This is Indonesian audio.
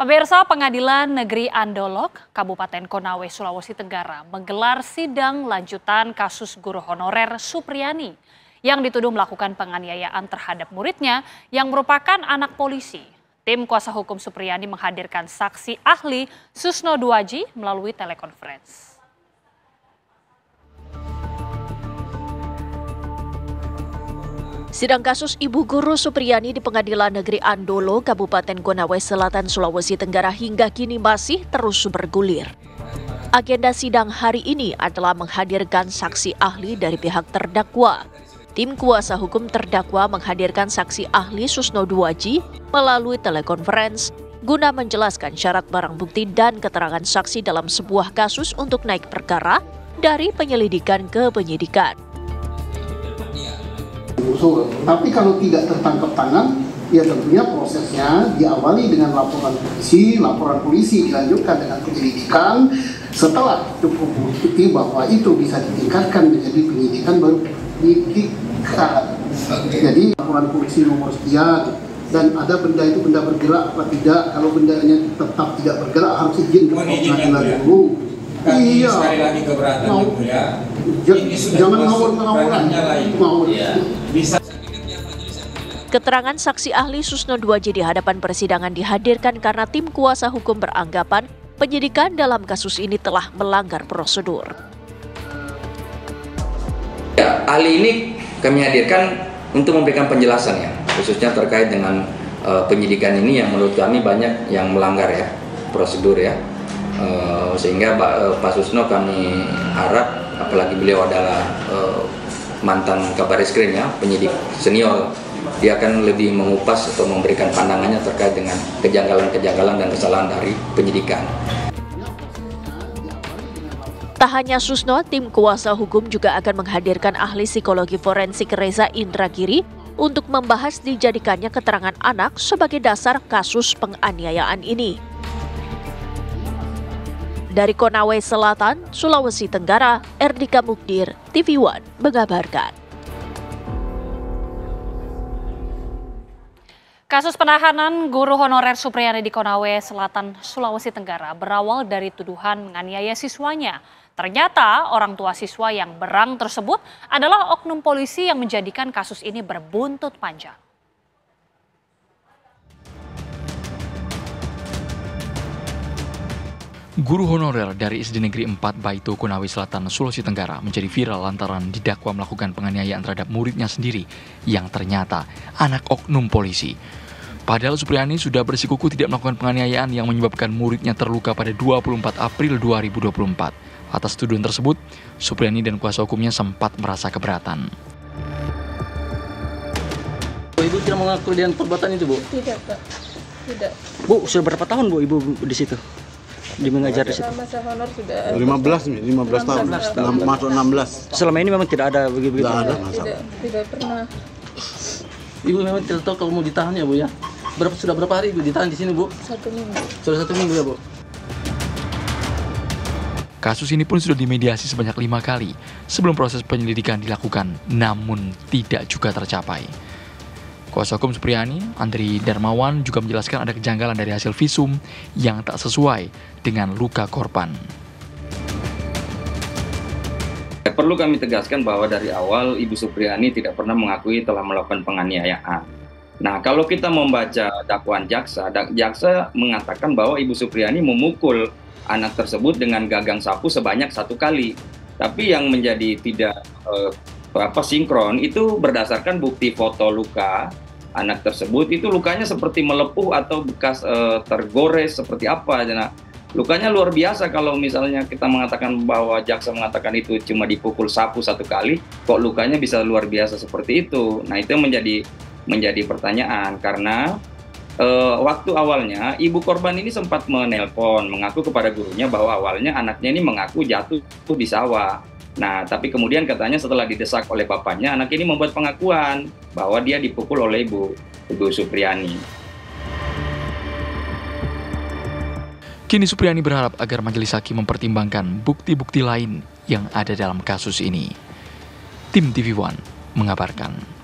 Pemirsa, Pengadilan Negeri Andolok, Kabupaten Konawe, Sulawesi Tenggara menggelar sidang lanjutan kasus guru honorer Supriyani yang dituduh melakukan penganiayaan terhadap muridnya yang merupakan anak polisi. Tim kuasa hukum Supriyani menghadirkan saksi ahli Susno Duaji melalui telekonferensi. Sidang kasus Ibu Guru Supriyani di Pengadilan Negeri Andolo, Kabupaten Konawe Selatan, Sulawesi Tenggara hingga kini masih terus bergulir. Agenda sidang hari ini adalah menghadirkan saksi ahli dari pihak terdakwa. Tim kuasa hukum terdakwa menghadirkan saksi ahli Susno Duaji melalui telekonferensi guna menjelaskan syarat barang bukti dan keterangan saksi dalam sebuah kasus untuk naik perkara dari penyelidikan ke penyidikan. Tapi kalau tidak tertangkap tangan, ya tentunya prosesnya diawali dengan laporan polisi dilanjutkan dengan penyelidikan. Setelah cukup bukti bahwa itu bisa ditingkatkan menjadi penyidikan, baru penyidikan. Jadi laporan polisi nomor sekian, dan ada benda itu benda bergerak apa tidak. Kalau bendanya tetap tidak bergerak harus izin ke pengadilan dulu. Iya. Sekali lagi keberatan itu ya. Jangan ngawur-ngawuran. Keterangan saksi ahli Susno Duaji di hadapan persidangan dihadirkan karena tim kuasa hukum beranggapan penyidikan dalam kasus ini telah melanggar prosedur. Ya, ahli ini kami hadirkan untuk memberikan penjelasan ya, khususnya terkait dengan penyidikan ini yang menurut kami banyak yang melanggar ya prosedur ya. Sehingga Pak Susno kami harap, apalagi beliau adalah mantan Kabaris-Krim ya, penyidik senior, dia akan lebih mengupas atau memberikan pandangannya terkait dengan kejanggalan-kejanggalan dan kesalahan dari penyidikan. Tak hanya Susno, tim kuasa hukum juga akan menghadirkan ahli psikologi forensik Reza Indragiri untuk membahas dijadikannya keterangan anak sebagai dasar kasus penganiayaan ini. Dari Konawe Selatan, Sulawesi Tenggara, Erdika Mukdir, TV One mengabarkan. Kasus penahanan guru honorer Supriyani di Konawe Selatan, Sulawesi Tenggara berawal dari tuduhan menganiaya siswanya. Ternyata orang tua siswa yang berang tersebut adalah oknum polisi yang menjadikan kasus ini berbuntut panjang. Guru honorer dari SD Negeri 4 Baito, Konawe Selatan, Sulawesi Tenggara menjadi viral lantaran didakwa melakukan penganiayaan terhadap muridnya sendiri yang ternyata anak oknum polisi. Padahal Supriyani sudah bersikukuh tidak melakukan penganiayaan yang menyebabkan muridnya terluka pada 24 April 2024. Atas tuduhan tersebut, Supriyani dan kuasa hukumnya sempat merasa keberatan. Ibu tidak mengakui dengan perbuatan itu, Bu? Tidak, Pak. Tidak. Bu, sudah berapa tahun, Bu, Ibu di situ? Di mengajar di situ? Masa honor sudah 15 tahun, masuk 16. Selama ini memang tidak ada begitu? Tidak ada masalah. Tidak pernah. Ibu memang tidak tahu kalau mau ditahan ya, Bu ya? Sudah berapa hari Ibu ditahan di sini, Bu? 1 minggu. Sudah 1 minggu ya, Bu? Kasus ini pun sudah dimediasi sebanyak 5 kali sebelum proses penyelidikan dilakukan, namun tidak juga tercapai. Kuasa hukum Supriyani, Andri Darmawan, juga menjelaskan ada kejanggalan dari hasil visum yang tak sesuai dengan luka korban. Perlu kami tegaskan bahwa dari awal Ibu Supriyani tidak pernah mengakui telah melakukan penganiayaan. Nah, kalau kita membaca dakwaan jaksa mengatakan bahwa Ibu Supriyani memukul anak tersebut dengan gagang sapu sebanyak 1 kali. Tapi yang menjadi tidak sinkron itu berdasarkan bukti foto luka anak tersebut, itu lukanya seperti melepuh atau bekas tergores seperti apa. Nah, lukanya luar biasa. Kalau misalnya kita mengatakan bahwa jaksa mengatakan itu cuma dipukul sapu 1 kali, kok lukanya bisa luar biasa seperti itu. Nah, itu menjadi pertanyaan karena waktu awalnya ibu korban ini sempat menelpon mengaku kepada gurunya bahwa awalnya anaknya ini mengaku jatuh di sawah. Nah, tapi kemudian katanya setelah didesak oleh bapaknya, anak ini membuat pengakuan bahwa dia dipukul oleh Ibu Supriyani. Kini Supriyani berharap agar majelis hakim mempertimbangkan bukti-bukti lain yang ada dalam kasus ini. Tim TV One mengabarkan.